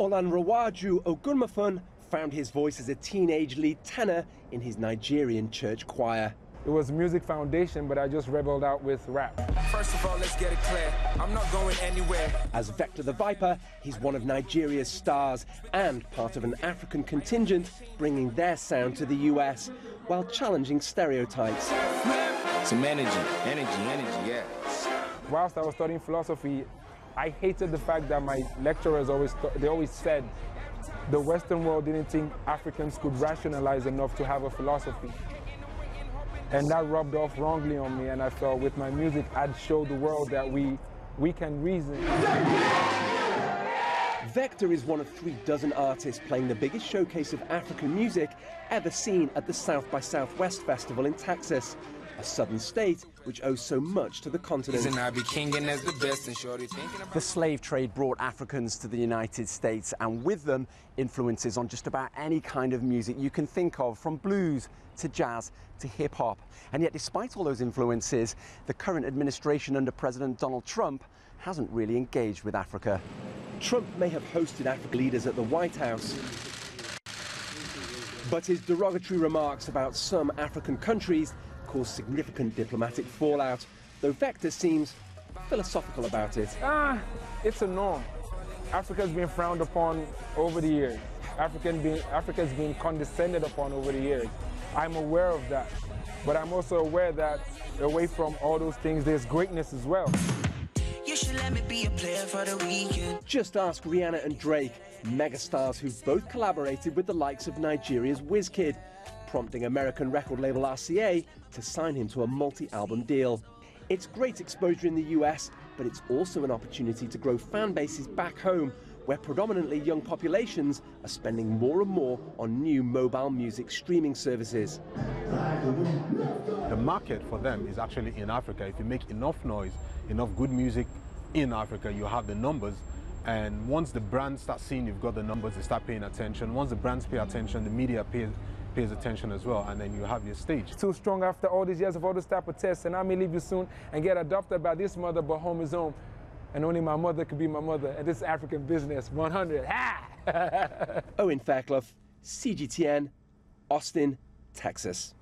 Olanrewaju Ogunmafun found his voice as a teenage lead tenor in his Nigerian church choir. It was music foundation, but I just rebelled out with rap. First of all, let's get it clear. I'm not going anywhere. As Vector the Viper, he's one of Nigeria's stars and part of an African contingent bringing their sound to the US while challenging stereotypes. Some energy, yeah. Whilst I was studying philosophy, I hated the fact that my lecturers always said the Western world didn't think Africans could rationalize enough to have a philosophy. And that rubbed off wrongly on me, and I felt with my music, I'd show the world that we can reason. Vector is one of 36 artists playing the biggest showcase of African music ever seen at the South by Southwest Festival in Texas, a southern state which owes so much to the continent. The slave trade brought Africans to the United States, and with them, influences on just about any kind of music you can think of, from blues to jazz to hip-hop. And yet, despite all those influences, the current administration under President Donald Trump hasn't really engaged with Africa. Trump may have hosted African leaders at the White House, but his derogatory remarks about some African countries caused significant diplomatic fallout, though Vector seems philosophical about it. It's a norm. Africa's been frowned upon over the years. Africa's been condescended upon over the years. I'm aware of that, but I'm also aware that away from all those things, there's greatness as well. You should let me be a player for the weekend. Just ask Rihanna and Drake, megastars who've both collaborated with the likes of Nigeria's Wizkid, prompting American record label RCA to sign him to a multi-album deal. It's great exposure in the US, but it's also an opportunity to grow fan bases back home, where predominantly young populations are spending more and more on new mobile music streaming services. The market for them is actually in Africa. If you make enough noise, enough good music in Africa, you have the numbers. And once the brands start seeing you've got the numbers, they start paying attention. Once the brands pay attention, the media pays attention as well, and then you have your stage. Too strong after all these years of all this type of tests, and I may leave you soon and get adopted by this mother, but home is home. And only my mother could be my mother, and this is African business, 100. Owen Fairclough, CGTN, Austin, Texas.